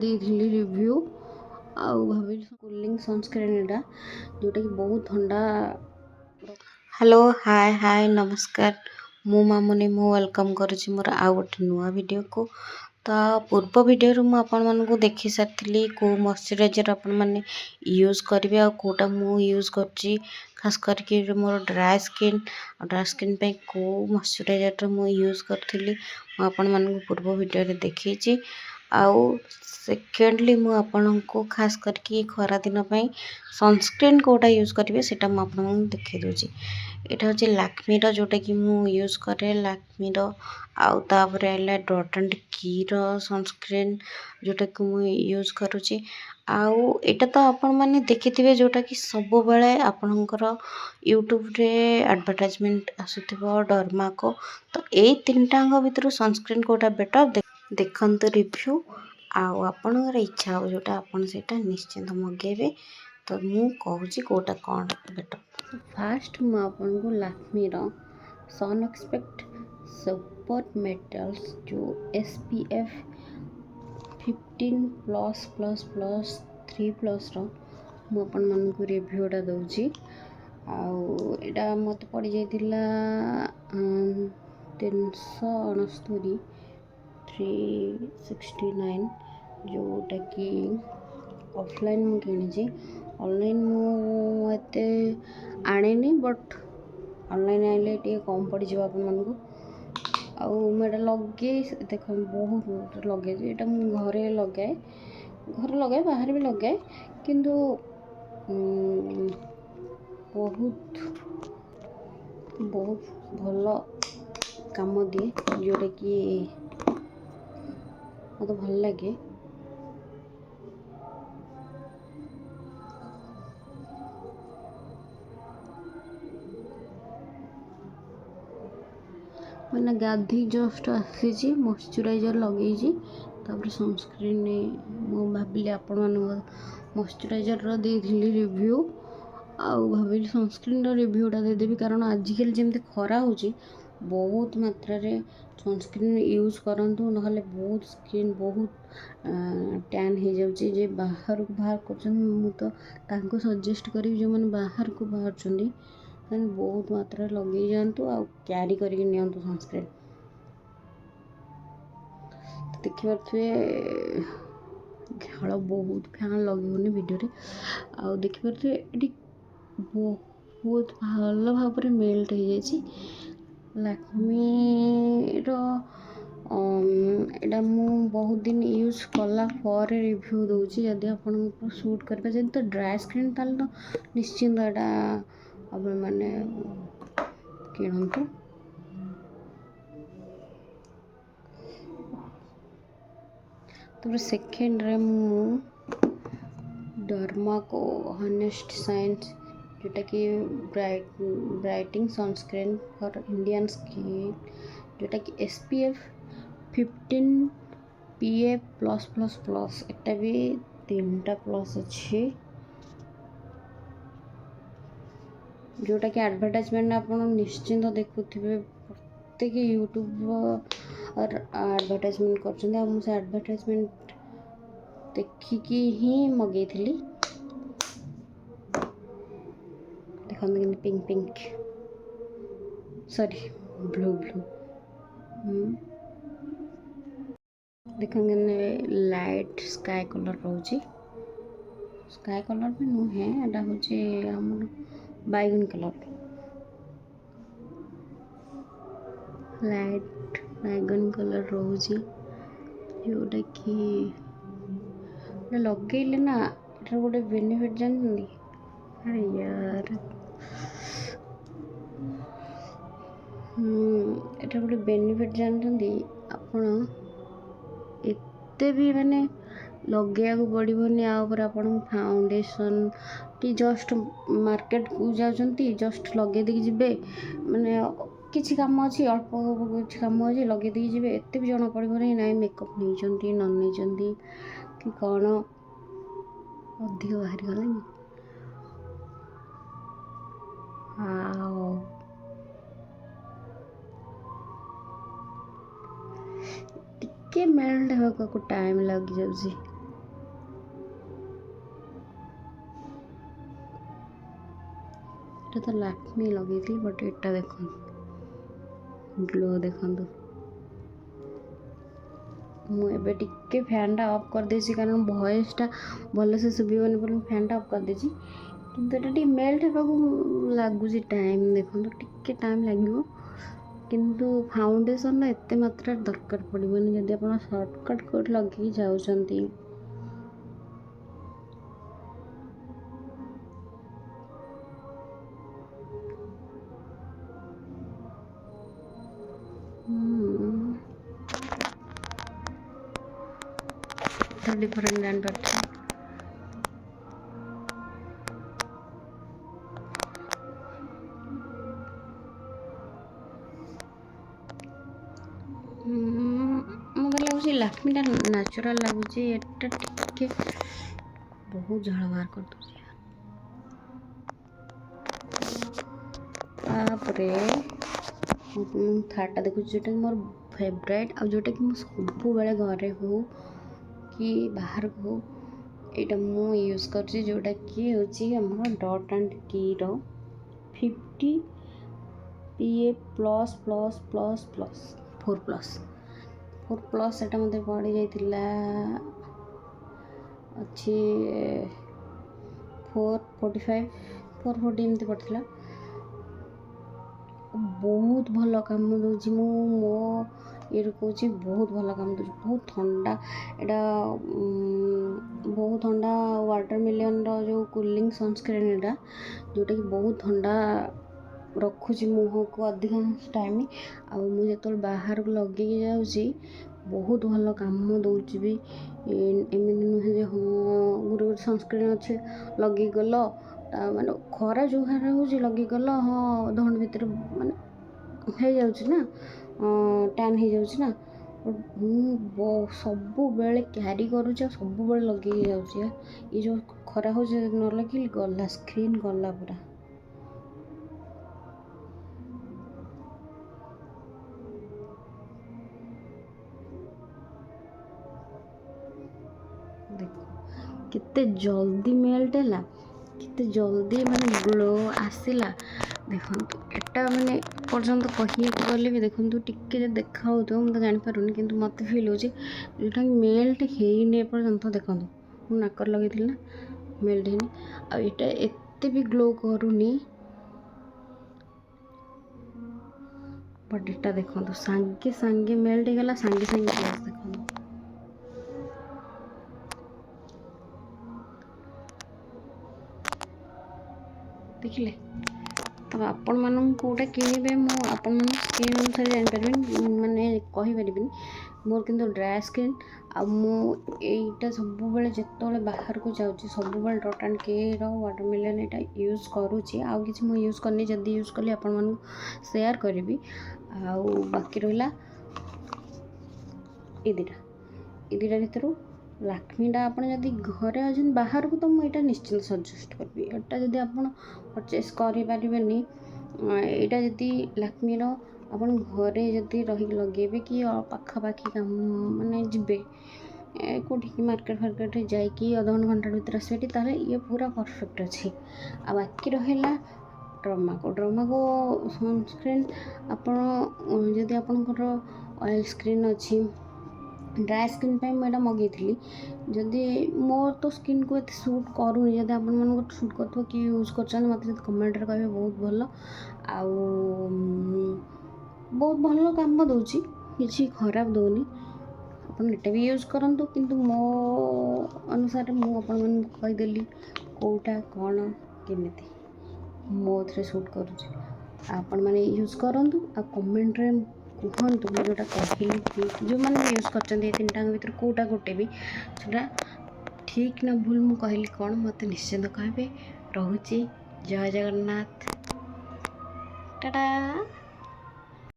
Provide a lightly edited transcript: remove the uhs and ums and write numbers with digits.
ଦେଇଥିଲି ରିଭ୍ୟୁ ଆଉ ଭାବିଲି କୁଲିଂ ସନସ୍କ୍ରିନ୍ ଏଟା ଯେଉଁଟାକି ବହୁତ ଥଣ୍ଡା। ହ୍ୟାଲୋ ହାय ନମସ୍କାର, ମୁଁ ମାମୁନି। ମୁଁ ୱେଲକମ୍ କରୁଛି ମୋର ଆଉ ଗୋଟେ ନୂଆ ଭିଡ଼ିଓକୁ। ତ ପୂର୍ବ ଭିଡ଼ିଓରୁ ମୁଁ ଆପଣମାନଙ୍କୁ ଦେଖି ସାରିଥିଲି କେଉଁ ମଶ୍ଚରାଇଜର୍ ଆପଣମାନେ ୟୁଜ୍ କରିବେ ଆଉ କେଉଁଟା ମୁଁ ୟୁଜ୍ କରୁଛି। ଖାସ୍ କରିକି ମୋର ଡ୍ରାଏ ସ୍କିନ୍ ପାଇଁ କେଉଁ ମଶ୍ଚରାଇଜର୍ଟା ମୁଁ ୟୁଜ୍ କରିଥିଲି ମୁଁ ଆପଣମାନଙ୍କୁ ପୂର୍ବ ଭିଡ଼ିଓରେ ଦେଖେଇଛି। ଆଉ ସେକେଣ୍ଡଲି ମୁଁ ଆପଣଙ୍କୁ ଖାସ୍ କରିକି ଖରାଦିନ ପାଇଁ ସନସ୍କ୍ରିନ୍ କେଉଁଟା ୟୁଜ୍ କରିବେ ସେଇଟା ମୁଁ ଆପଣଙ୍କୁ ଦେଖେଇ ଦେଉଛି। ଏଇଟା ହେଉଛି ଲାକ୍ମିର, ଯେଉଁଟାକି ମୁଁ ୟୁଜ୍ କରେ ଲାକ୍ମିର। ଆଉ ତାପରେ ହେଲା ଡଟ୍ ଆଣ୍ଡ କିର ସନସ୍କ୍ରିନ୍, ଯେଉଁଟାକି ମୁଁ ୟୁଜ୍ କରୁଛି। ଆଉ ଏଇଟା ତ ଆପଣମାନେ ଦେଖିଥିବେ, ଯେଉଁଟାକି ସବୁବେଳେ ଆପଣଙ୍କର ୟୁଟ୍ୟୁବରେ ଆଡ଼ଭର୍ଟାଇଜମେଣ୍ଟ ଆସୁଥିବ ଡର୍ମାକୋ। ତ ଏଇ ତିନିଟାଙ୍କ ଭିତରୁ ସନସ୍କ୍ରିନ୍ କେଉଁଟା ବେଟର୍ ଦେଖନ୍ତୁ ରିଭ୍ୟୁ, ଆଉ ଆପଣଙ୍କର ଇଚ୍ଛା ହେବ ଯେଉଁଟା ଆପଣ ସେଇଟା ନିଶ୍ଚିନ୍ତ ମଗାଇବେ। ତ ମୁଁ କହୁଛି କେଉଁଟା କ'ଣ ବେଟର୍। ଫାର୍ଷ୍ଟ ମୁଁ ଆପଣଙ୍କୁ ଲାକ୍ମିର ସନ୍ ଏକ୍ସପେକ୍ଟ ସୁପର ମେଟାଲ୍ସ ଯେଉଁ SPF 15+++3+ର ମୁଁ ଆପଣମାନଙ୍କୁ ରିଭ୍ୟୁଟା ଦେଉଛି। ଆଉ ଏଇଟା ମୋତେ ପଡ଼ିଯାଇଥିଲା 369 369, ଯେଉଁଟାକି ଅଫଲାଇନ୍ ମୁଁ କିଣିଛି। ଅନଲାଇନ୍ ମୁଁ ଏତେ ଆଣେନି, ବଟ୍ ଅନଲାଇନ୍ ଆଣିଲେ ଟିକେ କମ୍ ପଡ଼ିଯିବ ଆପଣମାନଙ୍କୁ। ଆଉ ମୁଁ ଏଇଟା ଲଗାଇ ଦେଖନ୍ତୁ ବହୁତ ଲଗାଇଛି। ଏଇଟା ମୁଁ ଘରେ ଲଗାଏ, ବାହାରେ ବି ଲଗାଏ, କିନ୍ତୁ ବହୁତ ଭଲ କାମ ଦିଏ, ଯେଉଁଟାକି ମୋତେ ଭଲ ଲାଗେ। ମାନେ ଗାଧୋଇ ଜଷ୍ଟ ଆସିଛି, ମଶ୍ଚରାଇଜର୍ ଲଗେଇଛି, ତାପରେ ସନସ୍କ୍ରିନ୍ ମୁଁ ଭାବିଲି ଆପଣମାନଙ୍କ ମଶ୍ଚରାଇଜର୍ର ଦେଇଥିଲି ରିଭ୍ୟୁ, ଆଉ ଭାବିଲି ସନସ୍କ୍ରିନ୍ର ରିଭ୍ୟୁଟା ଦେଇଦେବି। କାରଣ ଆଜିକାଲି ଯେମିତି ଖରା ହେଉଛି, ବହୁତ ମାତ୍ରାରେ ସନସ୍କ୍ରିନ୍ ୟୁଜ୍ କରନ୍ତୁ, ନହେଲେ ବହୁତ ସ୍କିନ୍ ବହୁତ ଟ୍ୟାନ୍ ହେଇଯାଉଛି। ଯେ ବାହାରକୁ ବାହାର କରୁଛନ୍ତି, ମୁଁ ତ ତାଙ୍କୁ ସଜେଷ୍ଟ କରିବି ଯେଉଁମାନେ ବାହାରକୁ ବାହାରୁଛନ୍ତି ସେମାନେ ବହୁତ ମାତ୍ରାରେ ଲଗେଇ ଯାଆନ୍ତୁ ଆଉ କ୍ୟାରି କରିକି ନିଅନ୍ତୁ ସନସ୍କ୍ରିନ୍। ଦେଖିପାରୁଥିବେ ଝାଳ ବହୁତ, ଫ୍ୟାନ୍ ଲଗେଇବନି ଭିଡ଼ିଓରେ। ଆଉ ଦେଖିପାରୁଥିବେ ଏଠି ବହୁତ ଭଲ ଭାବରେ ମେଲ୍ଟ ହେଇଯାଇଛି। ଲାକ୍ମିର ଏଇଟା ମୁଁ ବହୁତ ଦିନ ୟୁଜ୍ କଲା ପରେ ରିଭ୍ୟୁ ଦେଉଛି। ଯଦି ଆପଣଙ୍କୁ ସୁଟ୍ କରିବେ, ଯଦି ତ ଡ୍ରାଏ ସ୍କିନ୍, ତାହେଲେ ତ ନିଶ୍ଚିନ୍ତ ଏଇଟା ଆପଣମାନେ କିଣନ୍ତୁ। ତାପରେ ସେକେଣ୍ଡରେ ମୁଁ ଡର୍ମାକୋ ହନେଷ୍ଟ ସାଇନ୍ସ, ଯେଉଁଟାକି ବ୍ରାଇଟିଂ ସନସ୍କ୍ରିନ୍ ଫର୍ ଇଣ୍ଡିଆନ୍ ସ୍କିନ୍, ଯେଉଁଟାକି SPF 15 PA+++, ଏଟା ବି 3ଟା ପ୍ଲସ୍ ଅଛି। ଯେଉଁଟାକି ଆଡ଼ଭର୍ଟାଇଜମେଣ୍ଟ ଆପଣ ନିଶ୍ଚିନ୍ତ ଦେଖୁଥିବେ, ପ୍ରତ୍ୟେକ ୟୁଟ୍ୟୁବର ଆଡ଼ଭର୍ଟାଇଜମେଣ୍ଟ କରୁଛନ୍ତି। ଆଉ ମୁଁ ସେ ଆଡ଼ଭର୍ଟାଇଜମେଣ୍ଟ ଦେଖିକି ହିଁ ମଗାଇଥିଲି। ଦେଖନ୍ତୁ କେମିତି ପିଙ୍କ ସରି ବ୍ଲୁ ଦେଖନ୍ତୁ ଲାଇଟ୍ ସ୍କାଏ କଲର୍ ରହୁଛି। ସ୍କାଏ କଲର୍ ବି ନୁହେଁ, ଏଇଟା ହେଉଛି ଆମର ବାଇଗଣୀ କଲର୍, ଲାଇଟ୍ ବାଇଗଣୀ କଲର୍ ରହୁଛି। ଯେଉଁଟାକି ଲଗେଇଲେ ନା, ଏଟାର ଗୋଟେ ବେନିଫିଟ୍ ଜାଣିଛନ୍ତି? ଆରେ ୟାର, ଏଟା ଗୋଟେ ବେନିଫିଟ୍ ଜାଣିଛନ୍ତି? ଆପଣ ଏତେ ବି ମାନେ ଲଗେଇବାକୁ ପଡ଼ିବନି। ଆ ଉପରେ ଆପଣଙ୍କୁ ଫାଉଣ୍ଡେସନ୍ କି ଜଷ୍ଟ ମାର୍କେଟକୁ ଯାଉଛନ୍ତି, ଜଷ୍ଟ ଲଗେଇ ଦେଇକି ଯିବେ, ମାନେ କିଛି କାମ ଅଛି, ଅଳ୍ପ କିଛି କାମ ଅଛି, ଲଗେଇ ଦେଇକି ଯିବେ। ଏତେ ବି ଜଣା ପଡ଼ିବନି ନାଇଁ ମେକଅପ୍ ନେଇଛନ୍ତି ନ ନେଇଛନ୍ତି କି କ'ଣ। ଅଧିକ ବାହାରିଗଲାଣି। ଆଉ ଟିକେ ମେଲ୍ଟ ହେବାକୁ ଟାଇମ୍ ଲାଗିଯାଉଛି। এটা ତ ଲାକ୍ମି ଲଗେଇଥିଲି, ବଟ୍ ଏଟା ଦେଖନ୍ତୁ ଗ୍ଲୋ ଦେଖନ୍ତୁ। ମୁଁ ଏବେ ଟିକେ ଫ୍ୟାନ୍ଟା ଅଫ୍ କରିଦେଇଛି କାରଣ ଭଏସ୍ଟା ଭଲସେ ଶୁଭିବନି ବୋଲି ମୁଁ ଫ୍ୟାନ୍ଟା ଅଫ୍ କରିଦେଇଛି। କିନ୍ତୁ ଏଇଟା ଟିକେ ମେଲ୍ଟ ହେବାକୁ ଲାଗୁଛି ଟାଇମ୍, ଦେଖନ୍ତୁ ଟିକେ ଟାଇମ୍ ଲାଗିବ। କିନ୍ତୁ ଫାଉଣ୍ଡେସନ୍ର ଏତେ ମାତ୍ରାରେ ଦରକାର ପଡ଼ିବନି ଯଦି ଆପଣ ସର୍ଟକଟ୍ କୋଉଠି ଲଗେଇକି ଯାଉଛନ୍ତି। डिफरेंट ଜାଣିପାରୁଛି। ମୋତେ ଲାଗୁଛି ଲାକ୍ମିଟା ନ୍ୟାଚୁରାଲ୍ ଲାଗୁଛି, ଏଟା ଟିକେ ବହୁତ ଝାଳ ବାହାର କରିଦେଉଛି। ତାପରେ ଥାର୍ଡ଼ଟା ଦେଖୁଛି ଯେଉଁଟାକି ମୋର ଫେଭରାଇଟ୍, ଆଉ ଯେଉଁଟାକି ମୁଁ ସବୁବେଳେ ଘରେ ହଉ କି ବାହାରକୁ ହଉ ଏଇଟା ମୁଁ ୟୁଜ୍ କରୁଛି, ଯେଉଁଟାକି ହେଉଛି ଆମର ଡଟ୍ ଆଣ୍ଡ କିର 50 PA+++++। 4+, ଏଇଟା ମୋତେ ପଡ଼ିଯାଇଥିଲା ଅଛି 445 440 ଏମିତି ପଡ଼ିଥିଲା। ବହୁତ ଭଲ କାମ ଦେଉଛି, ମୁଁ ମୋ ଇଏରୁ କହୁଛି ବହୁତ ଭଲ କାମ ଦେଉଛି, ବହୁତ ଥଣ୍ଡା। ଏଇଟା ବହୁତ ଥଣ୍ଡା ୱାଟରମିଲନ୍ର ଯେଉଁ କୁଲିଂ ସନସ୍କ୍ରିନ୍ ଏଇଟା, ଯେଉଁଟାକି ବହୁତ ଥଣ୍ଡା ରଖୁଛି ମୁହଁକୁ ଅଧିକାଂଶ ଟାଇମ୍। ଆଉ ମୁଁ ଯେତେବେଳେ ବାହାରକୁ ଲଗେଇକି ଯାଉଛି ବହୁତ ଭଲ କାମ ଦେଉଛି ବି। ଏମିତି ନୁହେଁ ଯେ ହଁ ଗୋଟେ ସନସ୍କ୍ରିନ୍ ଅଛି ଲଗେଇ ଗଲ ମାନେ ଖରା ଯେଉଁ ଖରା ହେଉଛି ଲଗେଇ ଗଲ, ହଁ ଅଧଘଣ୍ଟା ଭିତରେ ମାନେ ହେଇଯାଉଛି ନା, ଟ୍ୟାନ୍ ହେଇଯାଉଛି ନା। ମୁଁ ସବୁବେଳେ କ୍ୟାରି କରୁଛି ଆଉ ସବୁବେଳେ ଲଗେଇକି ଯାଉଛି। ଏ ଯେଉଁ ଖରା ହେଉଛି ନ ଲଗେଇଲେ ଗଲା ସ୍କ୍ରିନ୍ ଗଲା ପୁରା। ଦେଖ କେତେ ଜଲ୍ଦି ମେଲ୍ଟ ହେଲା, କେତେ ଜଲ୍ଦି ମାନେ ଗ୍ଲୋ ଆସିଲା। ଦେଖନ୍ତୁ ଏଟା ମାନେ ପର୍ଯ୍ୟନ୍ତ କହିବାକୁ ଗଲେ ବି ଦେଖନ୍ତୁ ଟିକେ ଯଦି ଦେଖା ହେଉଥିବ ମୁଁ ତ ଜାଣିପାରୁନି, କିନ୍ତୁ ମୋତେ ଫିଲ୍ ହେଉଛି ଯେଉଁଟାକି ମେଲ୍ଟ ହେଇନି ଏପର୍ଯ୍ୟନ୍ତ। ଦେଖନ୍ତୁ ମୁଁ ନାକରେ ଲଗେଇଥିଲି ନା, ମେଲ୍ଟ ହେଇନି। ଆଉ ଏଇଟା ଏତେ ବି ଗ୍ଲୋ କରୁନି, ବଟ୍ ଏଟା ଦେଖନ୍ତୁ ସାଙ୍ଗେ ସାଙ୍ଗେ ମେଲ୍ଟ ହେଇଗଲା, ସାଙ୍ଗେ ସାଙ୍ଗେ ଗ୍ଲେଜ୍ ଦେଖନ୍ତୁ। ଦେଖିଲେ ତ ଆପଣମାନଙ୍କୁ କେଉଁଟା କିଣିବେ ମୁଁ ଆପଣମାନଙ୍କ ସ୍କିନ୍ ଅନୁସାରେ ଜାଣିପାରିବିନି, ମାନେ କହିପାରିବିନି। ମୋର କିନ୍ତୁ ଡ୍ରାଏ ସ୍କିନ୍, ଆଉ ମୁଁ ଏଇଟା ସବୁବେଳେ ଯେତେବେଳେ ବାହାରକୁ ଯାଉଛି ସବୁବେଳେ ଡଟ୍ ଆଣ୍ଡ କିର ୱାଟରମିଲନ୍ ଏଇଟା ୟୁଜ୍ କରୁଛି। ଆଉ କିଛି ମୁଁ ୟୁଜ୍ କରିନି, ଯଦି ୟୁଜ୍ କଲି ଆପଣମାନଙ୍କୁ ସେୟାର କରିବି। ଆଉ ବାକି ରହିଲା ଏ ଦୁଇଟା ଭିତରୁ ଲାକ୍ମିଟା ଆପଣ ଯଦି ଘରେ ଅଛନ୍ତି, ବାହାରକୁ ତ ମୁଁ ଏଇଟା ନିଶ୍ଚିନ୍ତ ସଜେଷ୍ଟ କରିବି। ଏଇଟା ଯଦି ଆପଣ ପରଚେସ୍ କରିପାରିବେନି, ଏଇଟା ଯଦି ଲାକ୍ମିର ଆପଣ ଘରେ ଯଦି ରହିକି ଲଗେଇବେ କି ପାଖାପାଖି କାମ ମାନେ ଯିବେ କେଉଁଠିକି ମାର୍କେଟ ଫାର୍କେଟରେ ଯାଇକି ଅଧଘଣ୍ଟା ଘଣ୍ଟା ଭିତରେ ଆସିବେ ଏଠି, ତାହେଲେ ଇଏ ପୁରା ପରଫେକ୍ଟ ଅଛି। ଆଉ ବାକି ରହିଲା ଡ୍ରମାକୋ ସନସ୍କ୍ରିନ୍। ଆପଣ ଯଦି ଆପଣଙ୍କର ଅଏଲ୍ ସ୍କିନ୍ ଅଛି, ଡ୍ରାଏ ସ୍କିନ୍ ପାଇଁ ମୁଁ ଏଇଟା ମଗେଇଥିଲି। ଯଦି ମୋର ତ ସ୍କିନ୍କୁ ଏତେ ସୁଟ୍ କରୁନି, ଯଦି ଆପଣମାନଙ୍କୁ ସୁଟ୍ କରୁଥିବ କି ୟୁଜ୍ କରୁଛନ୍ତି ମୋତେ ଯଦି କମେଣ୍ଟରେ କହିବେ ବହୁତ ଭଲ। ଆଉ ବହୁତ ଭଲ କାମ ଦେଉଛି, କିଛି ଖରାପ ଦେଉନି। ଆପଣ ଏଇଟା ବି ୟୁଜ୍ କରନ୍ତୁ, କିନ୍ତୁ ମୋ ଅନୁସାରେ ମୁଁ ଆପଣମାନଙ୍କୁ କହିଦେଲି କେଉଁଟା କ'ଣ କେମିତି ମୋଥିରେ ସୁଟ୍ କରୁଛି। ଆପଣମାନେ ୟୁଜ୍ କରନ୍ତୁ ଆଉ କମେଣ୍ଟରେ କୁହନ୍ତୁ ମୁଁ ଯେଉଁଟା କହିଲି ଠିକ୍। ଯେଉଁମାନେ ବି ୟୁଜ୍ କରିଛନ୍ତି ଏ ତିନିଟାଙ୍କ ଭିତରୁ କେଉଁଟା ଗୋଟେ ବି ସେଇଟା ଠିକ୍ ନା ଭୁଲ ମୁଁ କହିଲି କ'ଣ ମୋତେ ନିଶ୍ଚିନ୍ତ କହିବେ। ରହୁଛି, ଜୟ ଜଗନ୍ନାଥ, ଟାଟା।